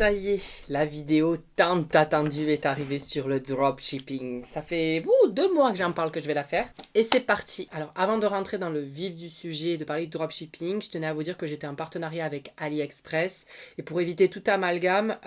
Ça y est, la vidéo tant attendue est arrivée sur le dropshipping. Ça fait 2 mois que j'en parle que je vais la faire. Et c'est parti. Alors avant de rentrer dans le vif du sujet, de parler de dropshipping, je tenais à vous dire que j'étais en partenariat avec AliExpress. Et pour éviter tout amalgame,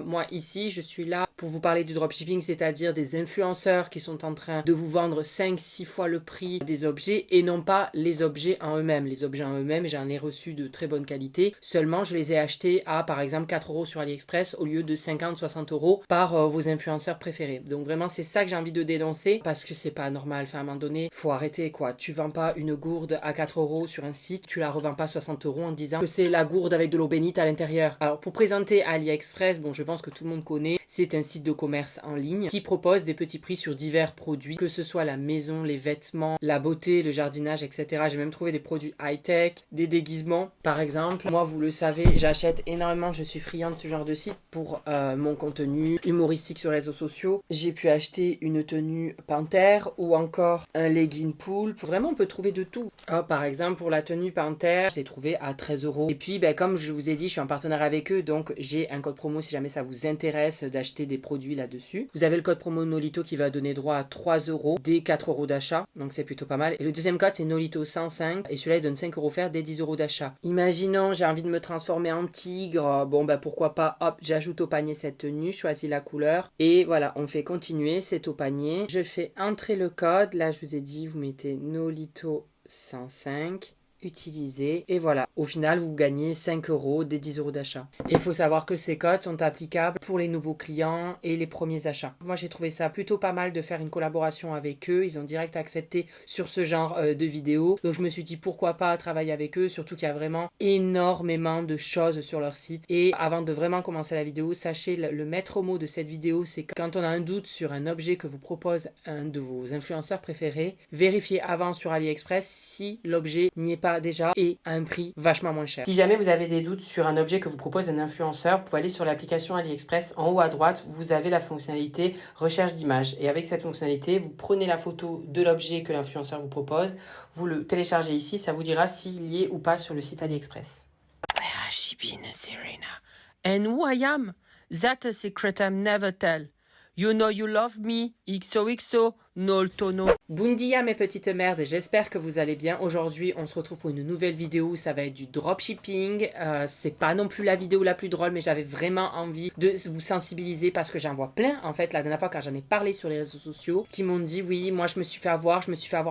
moi ici, je suis là pour vous parler du dropshipping, c'est-à-dire des influenceurs qui sont en train de vous vendre 5-6 fois le prix des objets et non pas les objets en eux-mêmes. Les objets en eux-mêmes, j'en ai reçu de très bonne qualité. Seulement, je les ai achetés à, par exemple, 4 € sur AliExpress au lieu de 50-60 € par vos influenceurs préférés. Donc vraiment, c'est ça que j'ai envie de dénoncer parce que c'est pas normal. Enfin, à un moment donné, faut arrêter quoi. Tu vends pas une gourde à 4 € sur un site, tu la revends pas 60 € en disant que c'est la gourde avec de l'eau bénite à l'intérieur. Alors, pour présenter AliExpress, bon, je pense que tout le monde connaît, c'est un site de commerce en ligne qui propose des petits prix sur divers produits, que ce soit la maison, les vêtements, la beauté, le jardinage, etc. J'ai même trouvé des produits high-tech, des déguisements. Par exemple, moi, vous le savez, j'achète énormément, je suis friande de ce genre de site pour mon contenu humoristique sur les réseaux sociaux. J'ai pu acheter une tenue panthère ou encore un legging pool. Vraiment, on peut trouver de tout. Par exemple, pour la tenue panthère, j'ai trouvé à 13 €. Et puis, comme je vous ai dit, je suis en partenariat avec eux, donc j'ai un code promo si jamais ça vous intéresse d'acheter des produits là-dessus. Vous avez le code promo Nolito qui va donner droit à 3 € dès 4 € d'achat, donc c'est plutôt pas mal. Et le deuxième code c'est Nolito 105 et celui-là il donne 5 € offerts dès 10 € d'achat. Imaginons j'ai envie de me transformer en tigre, pourquoi pas, hop, j'ajoute au panier cette tenue, je choisis la couleur et voilà, on fait continuer, c'est au panier. Je fais entrer le code, là je vous ai dit vous mettez Nolito 105. Utiliser et voilà, au final vous gagnez 5 € des 10 € d'achat. Et il faut savoir que ces codes sont applicables pour les nouveaux clients et les premiers achats. Moi j'ai trouvé ça plutôt pas mal de faire une collaboration avec eux, ils ont direct accepté sur ce genre de vidéo, donc je me suis dit pourquoi pas travailler avec eux, surtout qu'il y a vraiment énormément de choses sur leur site. Et avant de vraiment commencer la vidéo, sachez le maître mot de cette vidéo, c'est que quand on a un doute sur un objet que vous propose un de vos influenceurs préférés, vérifiez avant sur AliExpress si l'objet n'y est pas déjà et à un prix vachement moins cher. Si jamais vous avez des doutes sur un objet que vous propose un influenceur, vous pouvez aller sur l'application AliExpress. En haut à droite, vous avez la fonctionnalité recherche d'image. Et avec cette fonctionnalité, vous prenez la photo de l'objet que l'influenceur vous propose, vous le téléchargez ici, ça vous dira s'il y est ou pas sur le site AliExpress. Where has she been, Serena? And who I am? That's a secret I never tell. You know you love me, XOXO, no tono. Bundia mes petites merdes, j'espère que vous allez bien. Aujourd'hui, on se retrouve pour une nouvelle vidéo, ça va être du dropshipping. C'est pas non plus la vidéo la plus drôle, mais j'avais vraiment envie de vous sensibiliser parce que j'en vois plein, en fait, la dernière fois quand j'en ai parlé sur les réseaux sociaux, qui m'ont dit oui, moi je me suis fait avoir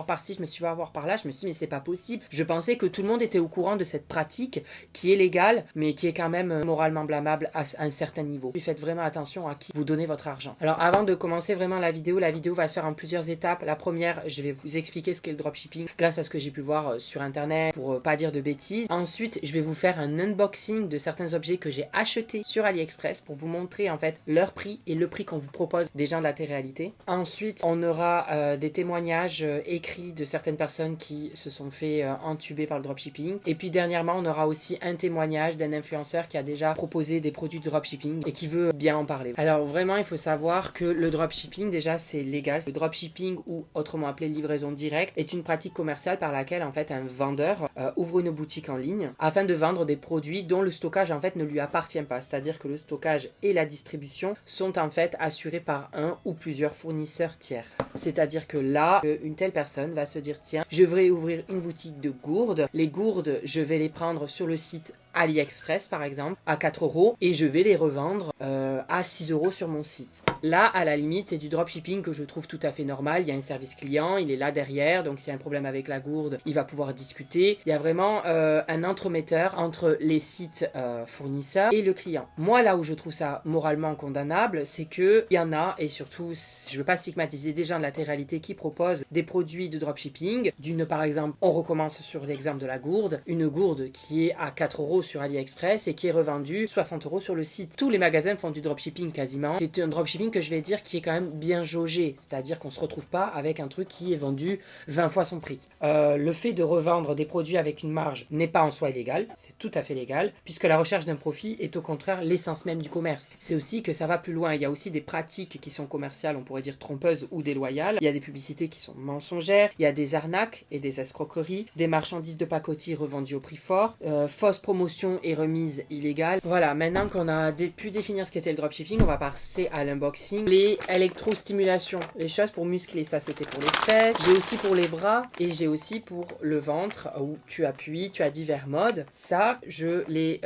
par ci, je me suis fait avoir par là. Je me suis dit mais c'est pas possible. Je pensais que tout le monde était au courant de cette pratique qui est légale, mais qui est quand même moralement blâmable à un certain niveau. Puis faites vraiment attention à qui vous donnez votre argent. Alors avant de commencer vraiment la vidéo va se faire en plusieurs étapes. La première, je vais vous expliquer ce qu'est le dropshipping grâce à ce que j'ai pu voir sur internet pour pas dire de bêtises. Ensuite, je vais vous faire un unboxing de certains objets que j'ai achetés sur AliExpress pour vous montrer en fait leur prix et le prix qu'on vous propose des gens de la télé-réalité. Ensuite, on aura des témoignages écrits de certaines personnes qui se sont fait entuber par le dropshipping. Et puis dernièrement, on aura aussi un témoignage d'un influenceur qui a déjà proposé des produits de dropshipping et qui veut bien en parler. Alors vraiment, il faut savoir que le dropshipping, déjà, c'est légal. Le dropshipping, ou autrement appelé livraison directe, est une pratique commerciale par laquelle en fait un vendeur ouvre une boutique en ligne afin de vendre des produits dont le stockage en fait ne lui appartient pas. C'est-à-dire que le stockage et la distribution sont en fait assurés par un ou plusieurs fournisseurs tiers. C'est-à-dire que là, une telle personne va se dire tiens, je vais ouvrir une boutique de gourdes. Les gourdes, je vais les prendre sur le site AliExpress par exemple à 4 € et je vais les revendre à 6 € sur mon site. Là à la limite c'est du dropshipping que je trouve tout à fait normal. Il y a un service client, il est là derrière, donc s'il y a un problème avec la gourde il va pouvoir discuter. Il y a vraiment un entremetteur entre les sites fournisseurs et le client. Moi là où je trouve ça moralement condamnable, c'est que il y en a, et surtout je veux pas stigmatiser des gens de la télé-réalité qui proposent des produits de dropshipping. Par exemple, on recommence sur l'exemple de la gourde, une gourde qui est à 4 € sur AliExpress et qui est revendu 60 € sur le site. Tous les magasins font du dropshipping quasiment. C'est un dropshipping que je vais dire qui est quand même bien jaugé, c'est-à-dire qu'on se retrouve pas avec un truc qui est vendu 20 fois son prix. Le fait de revendre des produits avec une marge n'est pas en soi illégal, c'est tout à fait légal, puisque la recherche d'un profit est au contraire l'essence même du commerce. C'est aussi que ça va plus loin, il y a aussi des pratiques qui sont commerciales, on pourrait dire trompeuses ou déloyales, il y a des publicités qui sont mensongères, il y a des arnaques et des escroqueries, des marchandises de pacotille revendues au prix fort, fausses promotions promotions et remises illégales. Voilà, maintenant qu'on a pu définir ce qu'était le dropshipping, on va passer à l'unboxing. Les électrostimulations, les choses pour muscler, ça c'était pour les fesses. J'ai aussi pour les bras et j'ai aussi pour le ventre où tu appuies, tu as divers modes. Ça, je l'ai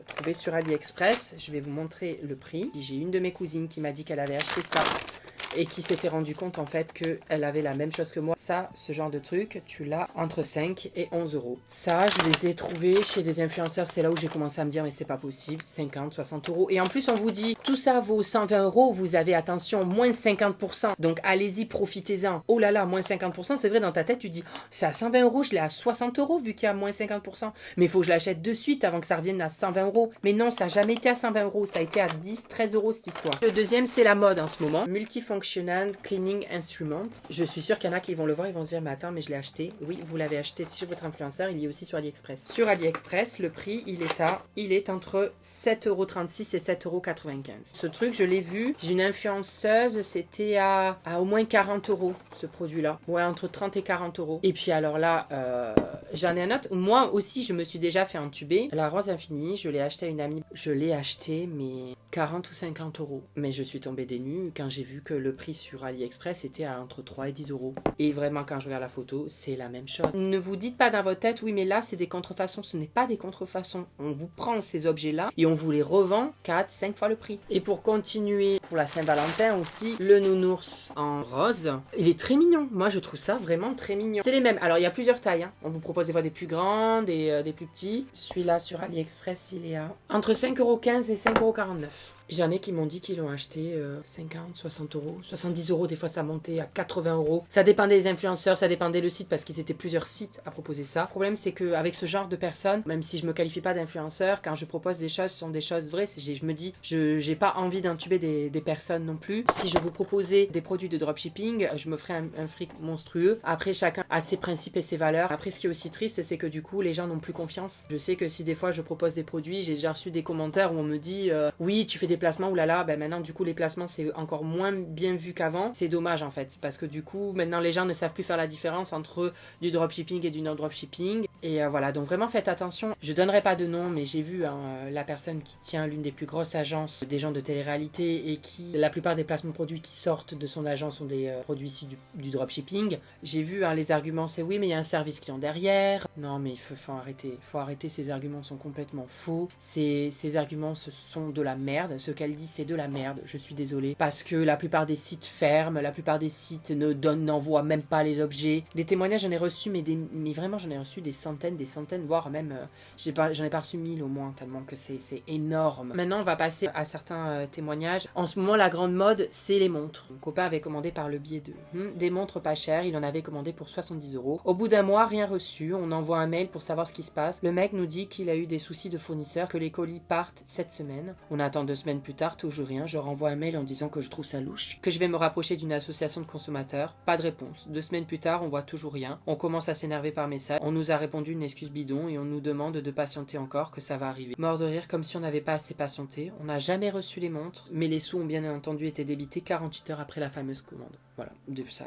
trouvé sur AliExpress. Je vais vous montrer le prix. J'ai une de mes cousines qui m'a dit qu'elle avait acheté ça et qui s'était rendu compte en fait qu'elle avait la même chose que moi. Ça, ce genre de truc, tu l'as entre 5 et 11 euros. Ça, je les ai trouvés chez des influenceurs. C'est là où j'ai commencé à me dire mais c'est pas possible, 50, 60 euros. Et en plus, on vous dit tout ça vaut 120 euros. Vous avez, attention, moins 50%. Donc allez-y, profitez-en. Oh là là, moins 50%, c'est vrai, dans ta tête, tu dis oh, c'est à 120 euros, je l'ai à 60 euros vu qu'il y a moins 50%. Mais il faut que je l'achète de suite avant que ça revienne à 120 euros. Mais non, ça n'a jamais été à 120 euros. Ça a été à 10, 13 euros cette histoire. Le deuxième, c'est la mode en ce moment. Multifunctional Cleaning Instrument. Je suis sûre qu'il y en a qui vont le voir, ils vont se dire mais attends, mais je l'ai acheté. Oui, vous l'avez acheté chez votre influenceur, il y est aussi sur AliExpress. Sur AliExpress, le prix, il est entre 7,36 € et 7,95 €. Ce truc, je l'ai vu, j'ai une influenceuse, c'était à au moins 40 € ce produit-là. Ouais, entre 30 et 40 €. Et puis alors là, j'en ai un autre. Moi aussi, je me suis déjà fait entuber. La Rose Infinie, je l'ai acheté à une amie. Je l'ai acheté, mais 40 ou 50 €. Mais je suis tombée des nues quand j'ai vu que le prix sur AliExpress était à entre 3 et 10 €. Et vraiment, quand je regarde la photo, c'est la même chose. Ne vous dites pas dans votre tête, oui, mais là, c'est des contrefaçons. Ce n'est pas des contrefaçons. On vous prend ces objets-là et on vous les revend 4, 5 fois le prix. Et pour continuer, pour la Saint-Valentin aussi, le nounours en rose, il est très mignon. Moi, je trouve ça vraiment très mignon. C'est les mêmes. Alors, il y a plusieurs tailles. Hein. On vous propose des fois des plus grandes et des plus petits. Celui-là, sur AliExpress, il est à entre 5,15 € et 5,49 €. J'en ai qui m'ont dit qu'ils l'ont acheté 50, 60 €, 70 €, des fois ça montait à 80 €. Ça dépendait des influenceurs, ça dépendait le site parce qu'ils étaient plusieurs sites à proposer ça. Le problème c'est qu'avec ce genre de personnes, même si je me qualifie pas d'influenceur, quand je propose des choses, ce sont des choses vraies. Je me dis, j'ai pas envie d'intuber des personnes non plus. Si je vous proposais des produits de dropshipping, je me ferais un fric monstrueux. Après, chacun a ses principes et ses valeurs. Après, ce qui est aussi triste, c'est que du coup, les gens n'ont plus confiance. Je sais que si des fois je propose des produits, j'ai déjà reçu des commentaires où on me dit oui, tu fais des placements, oulala, ben maintenant du coup les placements c'est encore moins bien vu qu'avant. C'est dommage en fait, parce que du coup maintenant les gens ne savent plus faire la différence entre du dropshipping et du non dropshipping. Et voilà, donc vraiment faites attention. Je donnerai pas de nom, mais j'ai vu la personne qui tient l'une des plus grosses agences des gens de télé-réalité et qui, la plupart des placements de produits qui sortent de son agence sont des produits issus du dropshipping. J'ai vu les arguments, c'est oui mais il y a un service client derrière. Non mais il faut arrêter, ces arguments sont complètement faux. Ces arguments ce sont de la merde, ce qu'elle dit c'est de la merde, je suis désolée. Parce que la plupart des sites ferment, la plupart des sites n'envoient même pas les objets. Des témoignages j'en ai reçu, mais vraiment j'en ai reçu des centaines, voire même j'en ai pas reçu 1000 au moins, tellement que c'est énorme. Maintenant on va passer à certains témoignages. En ce moment la grande mode c'est les montres. Mon copain avait commandé par le biais des montres pas chères, il en avait commandé pour 70 €. Au bout d'un mois, rien reçu, on envoie un mail pour savoir ce qui se passe. Le mec nous dit qu'il a eu des soucis de fournisseur, que les colis partent cette semaine. On attend 2 semaines plus tard, toujours rien. Je renvoie un mail en disant que je trouve ça louche, que je vais me rapprocher d'une association de consommateurs. Pas de réponse. 2 semaines plus tard, on voit toujours rien. On commence à s'énerver par message. On nous a répondu une excuse bidon et on nous demande de patienter encore, que ça va arriver. Mort de rire, comme si on n'avait pas assez patienté. On n'a jamais reçu les montres, mais les sous ont bien entendu été débités 48 heures après la fameuse commande. Voilà,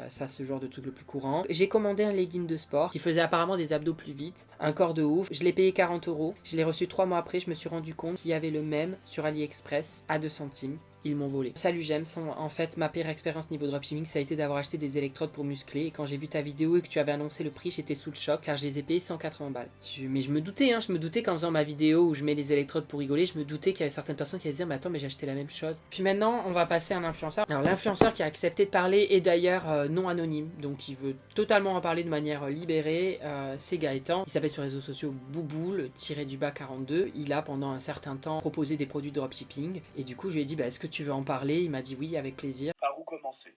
ça ce genre de truc le plus courant. J'ai commandé un legging de sport qui faisait apparemment des abdos plus vite, un corps de ouf. Je l'ai payé 40 €. Je l'ai reçu 3 mois après, je me suis rendu compte qu'il y avait le même sur AliExpress à 2 centimes. Ils m'ont volé. Salut James, en fait ma pire expérience niveau dropshipping ça a été d'avoir acheté des électrodes pour muscler et quand j'ai vu ta vidéo et que tu avais annoncé le prix j'étais sous le choc car je les ai payés 180 balles. Mais je me doutais qu'en faisant ma vidéo où je mets les électrodes pour rigoler, je me doutais qu'il y avait certaines personnes qui allaient se dire mais attends mais j'ai acheté la même chose. Puis maintenant on va passer à un influenceur. Alors l'influenceur qui a accepté de parler est d'ailleurs non anonyme, donc il veut totalement en parler de manière libérée, c'est Gaëtan. Il s'appelle sur les réseaux sociaux Bouboule-42. Il a pendant un certain temps proposé des produits de dropshipping et du coup je lui ai dit bah est-ce que tu veux en parler? Il m'a dit oui avec plaisir. Par où commencer?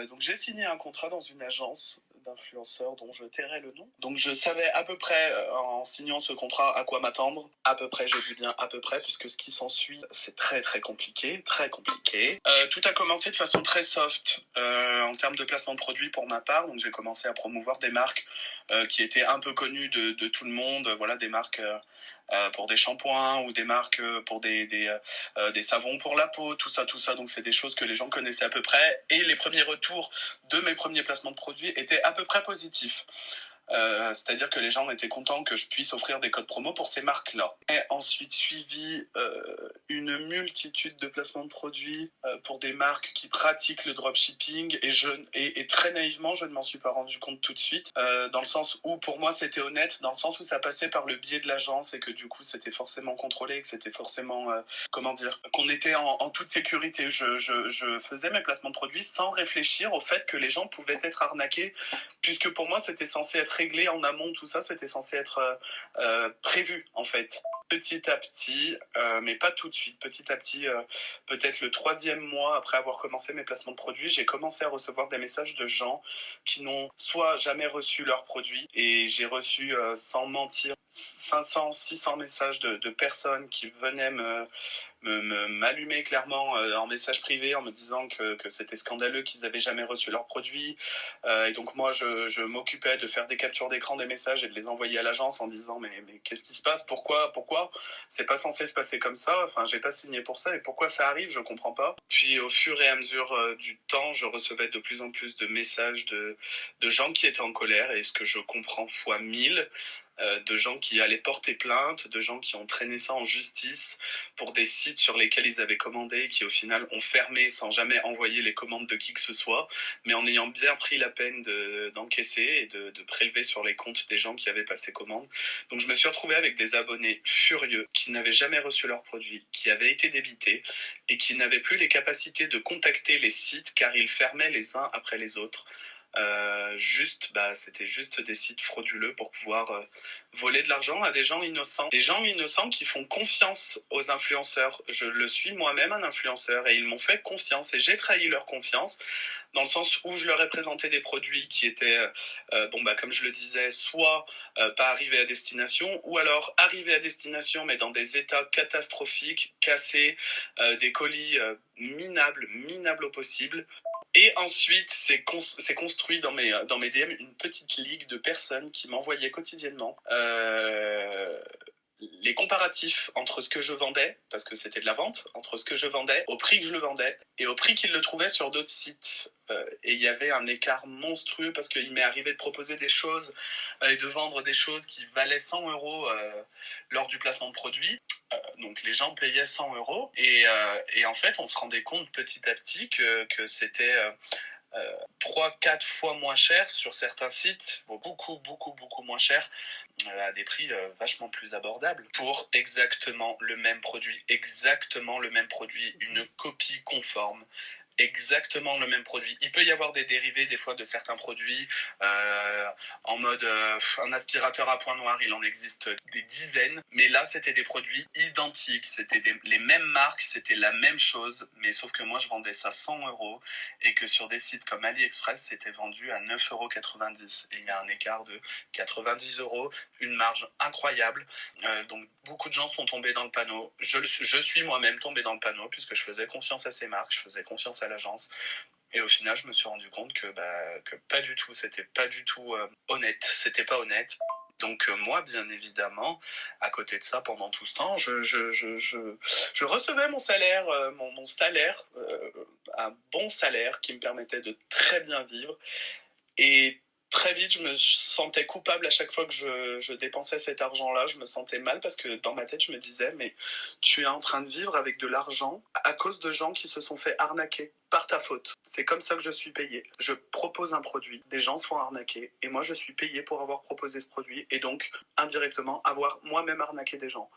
Donc j'ai signé un contrat dans une agence d'influenceurs dont je tairai le nom. Donc je savais à peu près en signant ce contrat à quoi m'attendre. À peu près, je dis bien à peu près, puisque ce qui s'ensuit c'est très très compliqué, très compliqué. Tout a commencé de façon très soft en termes de placement de produits pour ma part. Donc j'ai commencé à promouvoir des marques qui étaient un peu connues de tout le monde. Voilà, des marques pour des shampoings ou des marques pour des savons pour la peau, tout ça. Donc c'est des choses que les gens connaissaient à peu près. Et les premiers retours de mes premiers placements de produits étaient à peu près positifs. C'est-à-dire que les gens étaient contents que je puisse offrir des codes promo pour ces marques-là. Et ensuite suivi une multitude de placements de produits pour des marques qui pratiquent le dropshipping et très naïvement, je ne m'en suis pas rendu compte tout de suite, dans le sens où pour moi c'était honnête, dans le sens où ça passait par le biais de l'agence et que du coup c'était forcément contrôlé, que c'était forcément, qu'on était en toute sécurité. Je faisais mes placements de produits sans réfléchir au fait que les gens pouvaient être arnaqués, puisque pour moi c'était censé être réglé en amont, tout ça c'était censé être prévu en fait. Petit à petit, mais pas tout de suite, petit à petit, peut-être le 3e mois après avoir commencé mes placements de produits, j'ai commencé à recevoir des messages de gens qui n'ont soit jamais reçu leurs produits, et j'ai reçu, sans mentir, 500, 600 messages de personnes qui venaient m'allumer clairement en message privé en me disant que c'était scandaleux, qu'ils avaient jamais reçu leurs produits. Et donc moi, je m'occupais de faire des captures d'écran des messages et de les envoyer à l'agence en disant mais qu'est-ce qui se passe? Pourquoi c'est pas censé se passer comme ça? Enfin, j'ai pas signé pour ça et pourquoi ça arrive? Je comprends pas. Puis au fur et à mesure du temps, je recevais de plus en plus de messages de gens qui étaient en colère, et ce que je comprends fois 1000, de gens qui allaient porter plainte, de gens qui ont traîné ça en justice pour des sites sur lesquels ils avaient commandé et qui au final ont fermé sans jamais envoyer les commandes de qui que ce soit, mais en ayant bien pris la peine d'encaisser et de prélever sur les comptes des gens qui avaient passé commande. Donc je me suis retrouvé avec des abonnés furieux qui n'avaient jamais reçu leurs produits, qui avaient été débités et qui n'avaient plus les capacités de contacter les sites car ils fermaient les uns après les autres. C'était juste des sites frauduleux pour pouvoir voler de l'argent à des gens innocents. Des gens innocents qui font confiance aux influenceurs. Je le suis moi-même un influenceur et ils m'ont fait confiance et j'ai trahi leur confiance dans le sens où je leur ai présenté des produits qui étaient, comme je le disais, soit pas arrivés à destination, ou alors arrivés à destination mais dans des états catastrophiques, cassés, des colis minables au possible. Et ensuite, c'est construit dans mes DM une petite ligue de personnes qui m'envoyaient quotidiennement les comparatifs entre ce que je vendais, parce que c'était de la vente, entre ce que je vendais, au prix que je le vendais, et au prix qu'ils le trouvaient sur d'autres sites. Et il y avait un écart monstrueux, parce qu'il m'est arrivé de proposer des choses et de vendre des choses qui valaient 100 € lors du placement de produit. Donc les gens payaient 100 € et en fait on se rendait compte petit à petit que c'était 3-4 fois moins cher sur certains sites, beaucoup moins cher, à des prix vachement plus abordables pour exactement le même produit, une copie conforme. Exactement le même produit. Il peut y avoir des dérivés des fois de certains produits, en mode un aspirateur à point noir, il en existe des dizaines, mais là c'était des produits identiques, c'était les mêmes marques, c'était la même chose, mais sauf que moi je vendais ça 100 € et que sur des sites comme AliExpress c'était vendu à 9,90 € et il y a un écart de 90 €, une marge incroyable. Donc beaucoup de gens sont tombés dans le panneau. Je suis moi-même tombé dans le panneau puisque je faisais confiance à ces marques, je faisais confiance à l'agence. Et au final, je me suis rendu compte que pas du tout, c'était pas du tout honnête, c'était pas honnête. Donc moi, bien évidemment, à côté de ça, pendant tout ce temps, je recevais mon salaire, mon salaire, un bon salaire qui me permettait de très bien vivre. Et très vite, je me sentais coupable à chaque fois que je dépensais cet argent-là. Je me sentais mal parce que dans ma tête, je me disais, mais tu es en train de vivre avec de l'argent à cause de gens qui se sont fait arnaquer par ta faute. C'est comme ça que je suis payé. Je propose un produit, des gens se font arnaquer, et moi je suis payé pour avoir proposé ce produit, et donc indirectement avoir moi-même arnaqué des gens.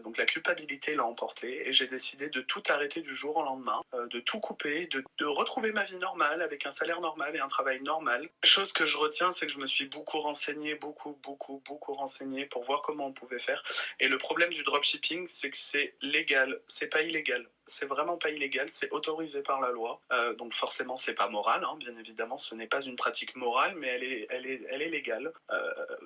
Donc la culpabilité l'a emporté et j'ai décidé de tout arrêter du jour au lendemain, de tout couper, de retrouver ma vie normale avec un salaire normal et un travail normal. La chose que je retiens, c'est que je me suis beaucoup renseigné, beaucoup renseigné pour voir comment on pouvait faire. Et le problème du dropshipping, c'est que c'est légal, c'est pas illégal. C'est vraiment pas illégal, c'est autorisé par la loi. Donc forcément, c'est pas moral, hein, bien évidemment, ce n'est pas une pratique morale, mais elle est légale.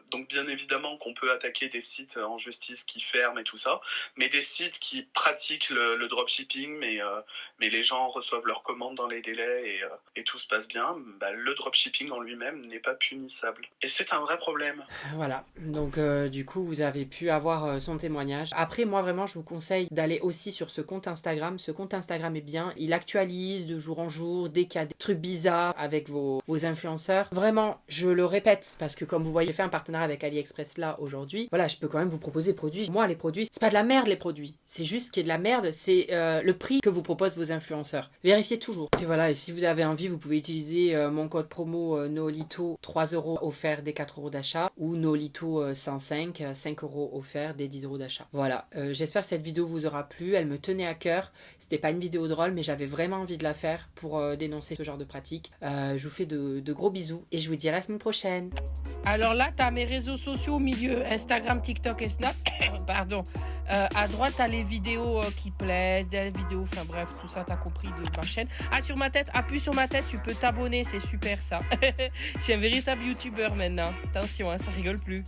Donc bien évidemment qu'on peut attaquer des sites en justice qui ferment termes et tout ça, mais des sites qui pratiquent le dropshipping, mais les gens reçoivent leurs commandes dans les délais et tout se passe bien, bah, le dropshipping en lui-même n'est pas punissable. Et c'est un vrai problème. Voilà, donc du coup vous avez pu avoir son témoignage. Après moi vraiment je vous conseille d'aller aussi sur ce compte Instagram. Ce compte Instagram est bien, il actualise de jour en jour dès qu'il y a des trucs bizarres avec vos influenceurs. Vraiment, je le répète, parce que comme vous voyez, j'ai fait un partenariat avec AliExpress là aujourd'hui. Voilà, je peux quand même vous proposer des produits. Moi les produits, c'est pas de la merde les produits. C'est juste ce qui est de la merde, c'est le prix que vous proposent vos influenceurs. Vérifiez toujours. Et voilà, et si vous avez envie, vous pouvez utiliser mon code promo Noolito, 3€ offert des 4€ d'achat, ou Noolito 105, 5€ offert des 10€ d'achat. Voilà, j'espère que cette vidéo vous aura plu, elle me tenait à cœur. C'était pas une vidéo drôle, mais j'avais vraiment envie de la faire pour dénoncer ce genre de pratique. Je vous fais de gros bisous et je vous dis à la semaine prochaine. Alors là, tu as mes réseaux sociaux au milieu, Instagram, TikTok et Snap. Pardon. À droite, tu as les vidéos qui plaisent, des vidéos, enfin bref, tout ça, tu as compris de ma chaîne. Ah, sur ma tête, appuie sur ma tête, tu peux t'abonner, c'est super ça. Je suis un véritable youtubeur maintenant. Attention, hein, ça rigole plus.